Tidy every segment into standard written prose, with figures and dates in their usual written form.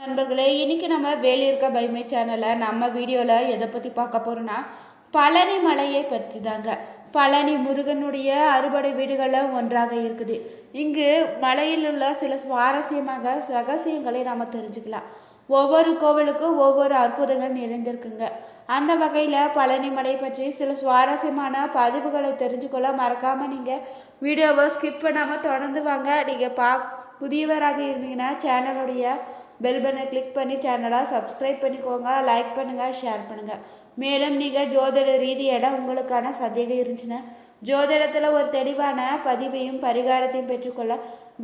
நண்பர்களே, இன்னைக்கு நம்ம வேலியிருக்க பைமை சேனலில் நம்ம வீடியோவில் எதை பற்றி பார்க்க போகிறோன்னா பழனி மலையை பற்றி தாங்க. பழனி முருகனுடைய அறுபடை வீடுகளில் ஒன்றாக இருக்குது. இங்கு மலையில் உள்ள சில சுவாரஸ்யமாக ரகசியங்களை நாம் தெரிஞ்சுக்கலாம். ஒவ்வொரு கோவிலுக்கும் ஒவ்வொரு அற்புதங்கள் நிறைந்திருக்குங்க. அந்த வகையில் பழனி மலை பற்றி சில சுவாரஸ்யமான பதிவுகளை தெரிஞ்சுக்கொள்ள மறக்காமல் நீங்கள் வீடியோவை ஸ்கிப் பண்ணாமல் தொடர்ந்து வாங்க. நீங்கள் புதியவராக இருந்தீங்கன்னா சேனலுடைய பெல் பட்டனை கிளிக் பண்ணி சேனலை சப்ஸ்கிரைப் பண்ணிக்கோங்க. லைக் பண்ணுங்கள், ஷேர் பண்ணுங்கள். மேலும் நீங்கள் ஜோதிட ரீதியான உங்களுக்கான சந்தேகம் இருந்துச்சுன்னா ஜோதிடத்தில் ஒரு தெளிவான பதிவையும் பரிகாரத்தையும் பெற்றுக்கொள்ள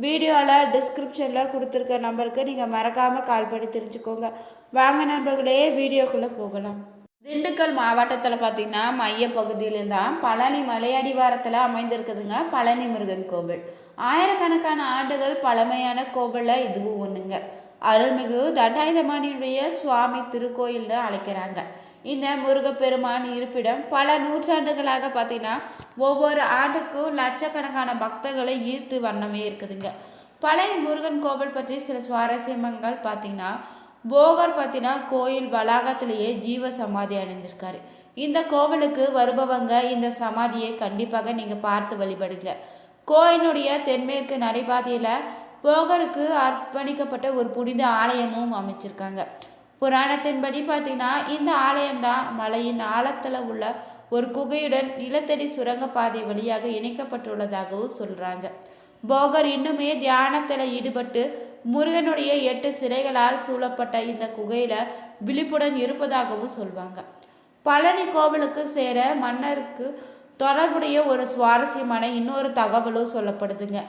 வீடியோவில் டிஸ்கிரிப்ஷனில் கொடுத்துருக்க நம்பருக்கு நீங்கள் மறக்காமல் கால் பண்ணி தெரிஞ்சுக்கோங்க. வாங்க நண்பர்களே, வீடியோக்குள்ளே போகலாம். திண்டுக்கல் மாவட்டத்தில் பார்த்திங்கன்னா மையப்பகுதியில் தான் பழனி மலையடிவாரத்தில் அமைந்திருக்குதுங்க பழனி முருகன் கோவில். ஆயிரக்கணக்கான ஆண்டுகள் பழமையான கோவிலில் இதுவும் ஒன்றுங்க. அருள்மிகு தண்டாயுதபாணியுடைய சுவாமி திருக்கோயில்னு அழைக்கிறாங்க. இந்த முருகப்பெருமான் இருப்பிடம் பல நூற்றாண்டுகளாக பார்த்தீங்கன்னா ஒவ்வொரு ஆண்டுக்கும் லட்சக்கணக்கான பக்தர்களை ஈர்த்து வண்ணமே இருக்குதுங்க. பழனி முருகன் கோவில் பற்றி சில சுவாரஸ்யங்கள் பார்த்தீங்கன்னா போகர் பார்த்தீங்கன்னா கோயில் வளாகத்திலேயே ஜீவ சமாதி அடைஞ்சிருக்காரு. இந்த கோவிலுக்கு வருபவங்க இந்த சமாதியை கண்டிப்பாக நீங்கள் பார்த்து வழிபடுங்க. கோயிலுடைய தென்மேற்கு நடைபாதையில் போகருக்கு அர்ப்பணிக்கப்பட்ட ஒரு புனித ஆலயமும் அமைச்சிருக்காங்க. புராணத்தின்படி பார்த்தீங்கன்னா இந்த ஆலயம்தான் மலையின் ஆழத்தில் உள்ள ஒரு குகையுடன் நிலத்தடி சுரங்கப்பாதை வழியாக இணைக்கப்பட்டுள்ளதாகவும் சொல்கிறாங்க. போகர் இன்னுமே தியானத்தில் ஈடுபட்டு முருகனுடைய 8 சிலைகளால் சூழப்பட்ட இந்த குகையில் விழிப்புடன் இருப்பதாகவும் சொல்வாங்க. பழனி கோவிலுக்கு சேர மன்னருக்கு தொடர்புடைய ஒரு சுவாரஸ்யமான இன்னொரு தகவலும் சொல்லப்படுதுங்க.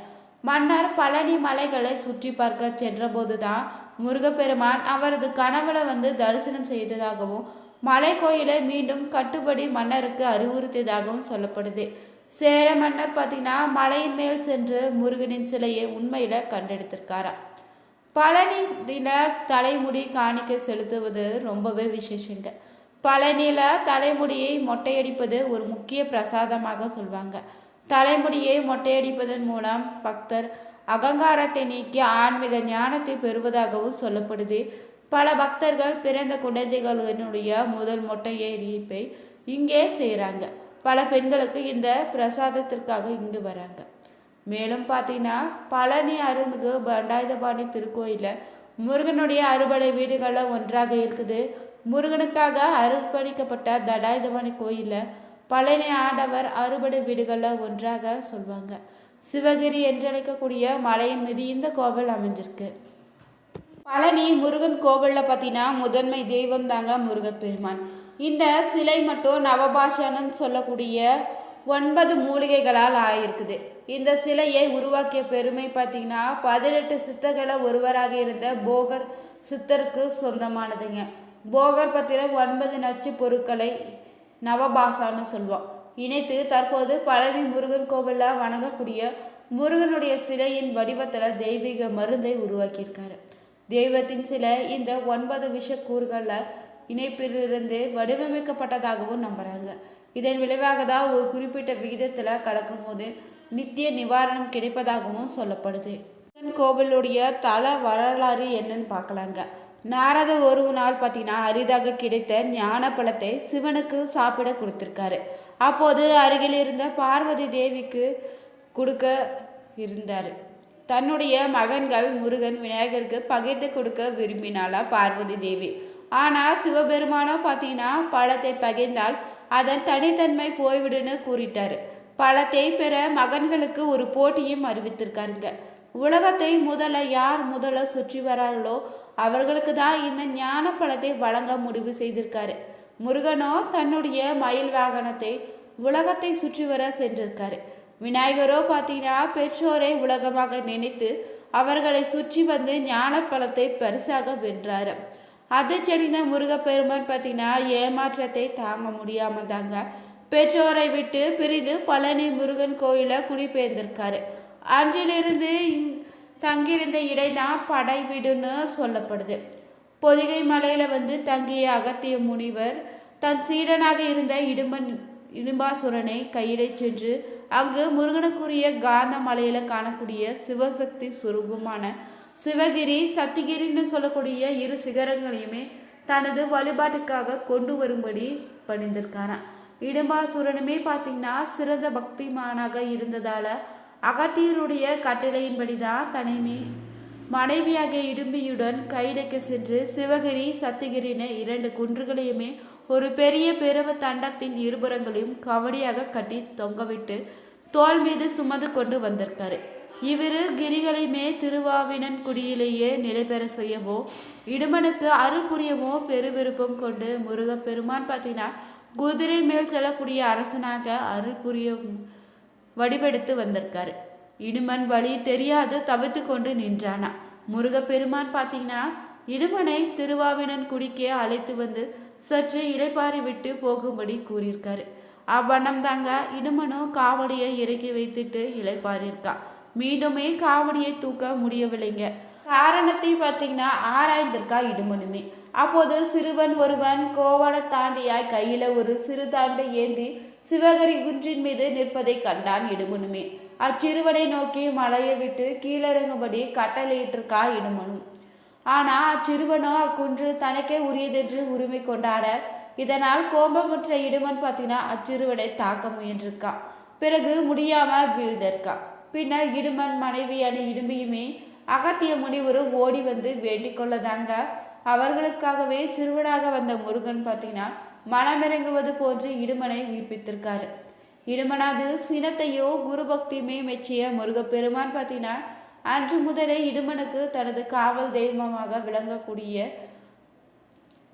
மன்னர் பழனி மலைகளை சுற்றி பார்க்க சென்றபோது தான் முருகப்பெருமான் அவரது கனவுல தரிசனம் செய்ததாகவும் மலை கோயிலை மீண்டும் கட்டுப்படி மன்னருக்கு அறிவுறுத்தியதாகவும் சொல்லப்படுது. சேர மன்னர் பார்த்தீங்கன்னா மலையின் மேல் சென்று முருகனின் சிலையை உண்மையில கண்டெடுத்திருக்காராம். பழனி தின தலைமுடி காணிக்க செலுத்துவது ரொம்பவே விசேஷங்க. பழனியில தலைமுடியை மொட்டையடிப்பது ஒரு முக்கிய பிரசாதமாக சொல்வாங்க. தலைமுடியை மொட்டையடிப்பதன் மூலம் பக்தர் அகங்காரத்தை நீக்கி ஆன்மீக ஞானத்தை பெறுவதாகவும் சொல்லப்படுது. பல பக்தர்கள் பிறந்த குழந்தைகளினுடைய முதல் மொட்டையடிப்பை இங்கே செய்கிறாங்க. பல பெண்களுக்கு இந்த பிரசாதத்திற்காக இங்கு வராங்க. மேலும் பார்த்தீங்கன்னா பழனி அருள்மிகு தண்டாயுதபாணி திருக்கோயிலில் முருகனுடைய அறுபடை வீடுகளில் ஒன்றாக இருக்குது. முருகனுக்காக அர்ப்பணிக்கப்பட்ட தண்டாயுதபாணி கோயிலில் பழனி ஆண்டவர் அறுபடை வீடுகளில் ஒன்றாக சொல்வாங்க. சிவகிரி என்றழைக்கக்கூடிய மலையின் மீது இந்த கோவில் அமைஞ்சிருக்கு. பழனி முருகன் கோவிலில் பார்த்தீங்கன்னா முதன்மை தெய்வம் தாங்க முருகப்பெருமான். இந்த சிலை மட்டும் நவபாஷானன்னு சொல்லக்கூடிய 9 மூலிகைகளால் ஆயிருக்குது. இந்த சிலையை உருவாக்கிய பெருமை பார்த்தீங்கன்னா 18 சித்தர்களை ஒருவராக இருந்த போகர் சித்தருக்கு சொந்தமானதுங்க. போகர் பற்றின 9 நச்சு பொருட்களை நவபாசான்னு சொல்வோம் இணைத்து தற்போது பழனி முருகன் கோவிலில் வணங்கக்கூடிய முருகனுடைய சிலையின் வடிவத்தில் தெய்வீக மருந்தை உருவாக்கியிருக்காரு. தெய்வத்தின் சிலை இந்த 9 விஷக்கூறுகளில் இணைப்பிலிருந்து வடிவமைக்கப்பட்டதாகவும் நம்புகிறாங்க. இதன் விளைவாக தான் ஒரு குறிப்பிட்ட விகிதத்தில் கலக்கும் போது நித்திய நிவாரணம் கிடைப்பதாகவும் சொல்லப்படுது. முருகன் கோவிலுடைய தல வரலாறு என்னன்னு பார்க்கலாங்க. நாரதர் ஒரு நாள் பார்த்தீங்கன்னா அரிதாக கிடைத்த ஞான பழத்தை சிவனுக்கு சாப்பிட கொடுத்துருக்காரு. அப்போது அருகில் இருந்த பார்வதி தேவிக்கு கொடுக்க இருந்தார். தன்னுடைய மகன்கள் முருகன் விநாயகருக்கு பகிர்ந்து கொடுக்க விரும்பினாளா பார்வதி தேவி. ஆனால் சிவபெருமானோ பார்த்தீங்கன்னா பழத்தை பகிர்ந்தால் அதன் தனித்தன்மை போய்விடுன்னு கூறிட்டாரு. பழத்தை பெற மகன்களுக்கு ஒரு போட்டியும் அறிவித்திருக்காருங்க. உலகத்தை யார் முதல்ல சுற்றி வரார்களோ அவர்களுக்கு தான் இந்த ஞான பழத்தை வழங்க முடிவு செய்திருக்காரு. முருகனோ தன்னுடைய மயில் வாகனத்தை உலகத்தை சுற்றி வர சென்றிருக்காரு. விநாயகரோ பார்த்தீங்கன்னா பெற்றோரை உலகமாக நினைத்து அவர்களை சுற்றி ஞான பழத்தை பரிசாக வென்றாரு. அது செடிந்த முருகப்பெருமான் பார்த்தீங்கன்னா ஏமாற்றத்தை தாங்க முடியாம தாங்க பெற்றோரை விட்டு பிரிந்து பழனி முருகன் கோயில குடிபெயர்ந்திருக்காரு. அன்றிலிருந்து தங்கியிருந்த இடைதான் படை வீடுன்னு சொல்லப்படுது. பொதிகை மலையில் தங்கிய அகத்திய முனிவர் தன் சீடனாக இருந்த இடும்பாசுரனை கையிலே சென்று அங்கு முருகனுக்குரிய காந்த மலையில் காணக்கூடிய சிவசக்தி சுரூபமான சிவகிரி சத்திகிரின்னு சொல்லக்கூடிய இரு சிகரங்களையுமே தனது வழிபாட்டுக்காக கொண்டு வரும்படி பணிந்திருக்காராம். இடும்பாசூரனுமே பார்த்தீங்கன்னா சிறந்த பக்திமானாக இருந்ததால அகத்தியருடைய கட்டளையின்படி தான் தனிமை மனைவியாகிய இடும்பியுடன் கைலைக்கு சென்று சிவகிரி சத்திகிரின்னு 2 குன்றுகளையுமே ஒரு பெரிய பிறவ தண்டத்தின் இருபுறங்களையும் கவடியாக கட்டி தொங்கவிட்டு தோல் மீது சுமந்து கொண்டு வந்திருக்காரு. இவ்விரு கிரிகளையுமே திருவாவினன் குடியிலேயே நிலை பெற செய்யவோ இடுமனுக்கு அருள் புரியவோ பெருவிருப்பம் கொண்டு முருகப்பெருமான் பார்த்தீங்கன்னா குதிரை மேல் செல்லக்கூடிய அரசனாக அருள் புரிய வடிவெடுத்து வந்திருக்காரு. இடுமன் வழி தெரியாது தவித்து கொண்டு நின்றானா. முருகப்பெருமான் பார்த்தீங்கன்னா இடுமனை திருவாவினன் குடிக்கே அழைத்து வந்து சற்று இளைப்பாரி விட்டு போகும்படி கூறியிருக்காரு. அவ்வண்ணம் தாங்க இடுமனும் காவடியை இறக்கி வைத்துட்டு இளைப்பாரியிருக்கா. மீண்டுமே காவடியை தூக்க முடியவில்லைங்க. காரணத்தை பார்த்தீங்கன்னா ஆராய்ந்திருக்கா இடுமனுமே. அப்போது சிறுவன் ஒருவன் கோவண தாண்டியாய் கையில ஒரு சிறு தாண்டை ஏந்தி சிவகிரி குன்றின் மீது நிற்பதை கண்டான் இடுமனுமே. அச்சிறுவனை நோக்கி மலையை விட்டு கீழிறங்கும்படி கட்டளையிட்டிருக்கா இடுமனும். ஆனா அச்சிறுவனோ அக்குன்று தனக்கே உரியதென்று உரிமை கொண்டாட இதனால் கோபமுற்ற இடுமன் பார்த்தீங்கன்னா அச்சிறுவனை தாக்க முயன்றிருக்கா. பிறகு முடியாம வீழ்ந்திருக்கா. பின்னர் இடுமன் மனைவியான இடும்பியுமே அகத்திய முனிவரும் ஓடி வந்து வேண்டிக் கொள்ளதாங்க. அவர்களுக்காகவே சிறுவனாக வந்த முருகன் பார்த்தீங்கன்னா மனமிறங்குவது போன்று இடுமனை உயிர்ப்பித்திருக்காரு. இடுமனாது சினத்தையோ குரு பக்தியுமே மெச்சிய முருகப்பெருமான் பார்த்தீங்கன்னா அன்று முதலே இடுமனுக்கு தனது காவல் தெய்வமாக விளங்கக்கூடிய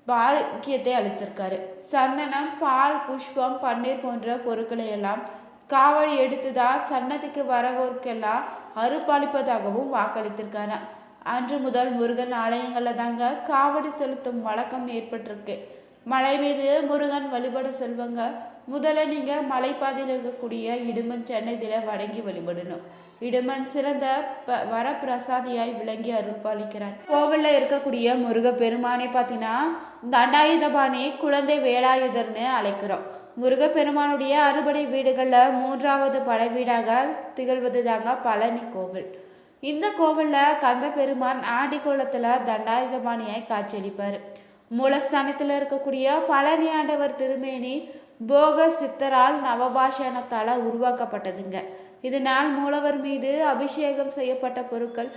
பாக்கியத்தை அளித்திருக்காரு. சந்தனம், பால், புஷ்பம், பன்னீர் போன்ற பொருட்களை எல்லாம் காவடி எடுத்துதான் சன்னதிக்கு வரவோருக்கெல்லாம் அருப்பாளிப்பதாகவும் வாக்களித்திருக்காரு. அன்று முதல் முருகன் ஆலயங்கள்ல தாங்க காவடி செலுத்தும் வழக்கம் ஏற்பட்டிருக்கு. மலை மீது முருகன் வழிபட செல்வங்க முதல்ல நீங்க மலைப்பாதையில் இருக்கக்கூடிய இடுமன் சன்னதியில வணங்கி வழிபடணும். இடுமன் சிறந்த வரப்பிரசாதியாய் விளங்கி அருள்பாலிக்கிறார். கோவில்ல இருக்கக்கூடிய முருக பெருமானை பார்த்தீங்கன்னா தண்டாயுதபாணி குழந்தை வேலாயுதர்னு அழைக்கிறோம். முருகப்பெருமானுடைய அறுபடை வீடுகளில் 3வது படை வீடாக திகழ்வது தாங்க பழனி கோவில். இந்த கோவிலில் கந்த பெருமான் ஆடி கோலத்தில் தண்டாயுதபாணியாய் காட்சியளிப்பார். மூலஸ்தானத்தில் இருக்கக்கூடிய பழனி ஆண்டவர் திருமேனி போக சித்தரால் நவபாஷணத்தால் உருவாக்கப்பட்டதுங்க. இதனால் மூலவர் மீது அபிஷேகம் செய்யப்பட்ட பொருட்கள்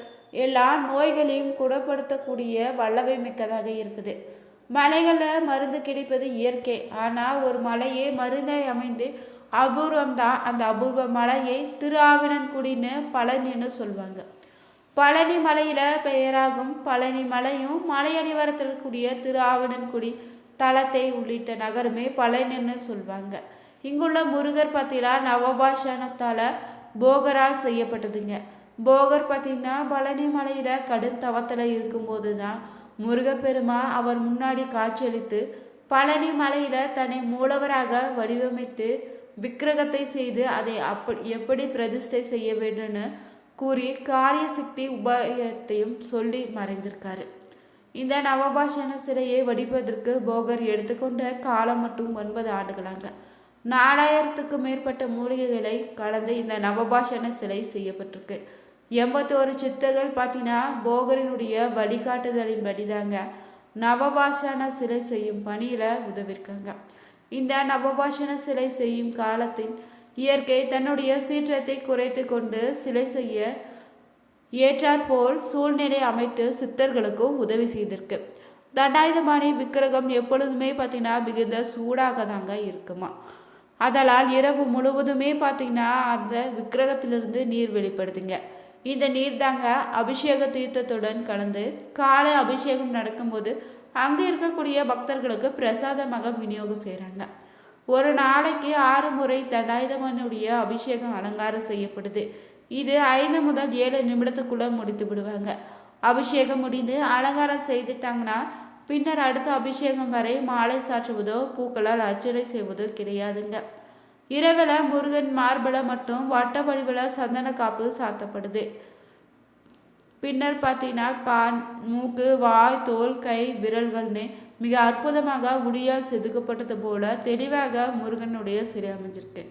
எல்லா நோய்களையும் குணப்படுத்தக்கூடிய வல்லமை மிக்கதாக இருக்குது. மலைகளில் மருந்து கிடைப்பது இயற்கை. ஆனால் ஒரு மலையே மருந்தாய் அமைந்து அபூர்வம்தான். அந்த அபூர்வ மலையை திருஆவினன்குடின்னு பழனின்னு சொல்லுவாங்க. பழனி மலையில பெயராகும் பழனி மலையும் மலையடிவாரத்தில் இருக்கக்கூடிய திருஆவினன்குடி தலத்தை உள்ளிட்ட நகருமே பழனின்னு சொல்லுவாங்க. இங்குள்ள முருகர் பார்த்தீங்கன்னா நவபாஷணத்தால போகரால் செய்யப்பட்டதுங்க. போகர் பார்த்தீங்கன்னா பழனி மலையில கடும் தவத்தில் இருக்கும்போது தான் முருகப்பெருமா அவர் முன்னாடி காட்சியளித்து பழனி மலையில தன்னை மூலவராக வடிவமைத்து விக்கிரகத்தை செய்து அதை எப்படி பிரதிஷ்டை செய்ய வேண்டும்னு கூறி காரிய சக்தி உபாயத்தையும் சொல்லி மறைந்திருக்காரு. இந்த நவபாஷண சிலையை வடிப்பதற்கு போகர் எடுத்துக்கொண்ட காலம் மட்டும் 9 ஆண்டுகளாங்க. 4000க்கும் மேற்பட்ட மூலிகைகளை கலந்து இந்த நவபாஷண சிலை செய்யப்பட்டிருக்கு. 81 சித்தர்கள் பார்த்தீங்கன்னா போகரினுடைய வழிகாட்டுதலின்படி தாங்க நவபாஷண சிலை செய்யும் பணியில் உதவிருக்காங்க. இந்த நவபாஷண சிலை செய்யும் காலத்தின் இயற்கை தன்னுடைய சீற்றத்தை குறைத்து கொண்டு சிலை செய்ய ஏற்றாற்போல் சூழ்நிலை அமைத்து சித்தர்களுக்கும் உதவி செய்திருக்கு. தண்டாயுதபாணி விக்கிரகம் எப்பொழுதுமே பார்த்தீங்கன்னா மிகுந்த சூடாக தாங்க இருக்குமா. அதனால் இரவு முழுவதுமே பார்த்தீங்கன்னா அந்த விக்கிரகத்திலிருந்து நீர் வெளிப்படுதுங்க. இந்த நீர் தாங்க அபிஷேக தீர்த்தத்துடன் கலந்து காலை அபிஷேகம் நடக்கும்போது அங்கே இருக்கக்கூடிய பக்தர்களுக்கு பிரசாதமாக விநியோகம் செய்கிறாங்க. ஒரு நாளைக்கு 6 முறை தண்டாயுதபாணியுடைய அபிஷேகம் அலங்காரம் செய்யப்படுது. இது 5 முதல் 7 நிமிடத்துக்குள்ள முடித்து விடுவாங்க. அபிஷேகம் முடிந்து அலங்காரம் செய்துட்டாங்கன்னா பின்னர் அடுத்த அபிஷேகம் வரை மாலை சாற்றுவதோ பூக்களால் அர்ச்சனை செய்வதோ கிடையாதுங்க. இரவில் முருகன் மார்பல மட்டும் வட்ட வடிவில் சந்தன காப்பு சாத்தப்படுது. பின்னர் பார்த்தீங்கன்னா கான், மூக்கு, வாய், தோல், கை, விரல்கள்னு மிக அற்புதமாக உளியால் செதுக்கப்பட்டது போல தெளிவாக முருகனுடைய சிலை அமைஞ்சிருக்கு.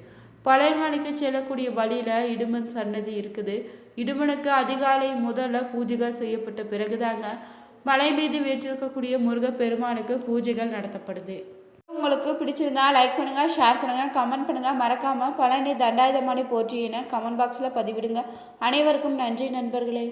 பழனிமலைக்கு செல்லக்கூடிய வழியில இடுமன் சன்னதி இருக்குது. இடுமனுக்கு அதிகாலை முதல்ல பூஜைகள் செய்யப்பட்ட பிறகுதாங்க மலை மீது வீற்றிருக்கக்கூடிய முருகப்பெருமானுக்கு பூஜைகள் நடத்தப்படுது. உங்களுக்கு பிடிச்சிருந்தா லைக் பண்ணுங்கள், ஷேர் பண்ணுங்கள், கமெண்ட் பண்ணுங்கள். மறக்காமல் பழனி தண்டாயுதபாணி போற்றி என கமெண்ட் பாக்ஸில் பதிவிடுங்க. அனைவருக்கும் நன்றி நண்பர்களே.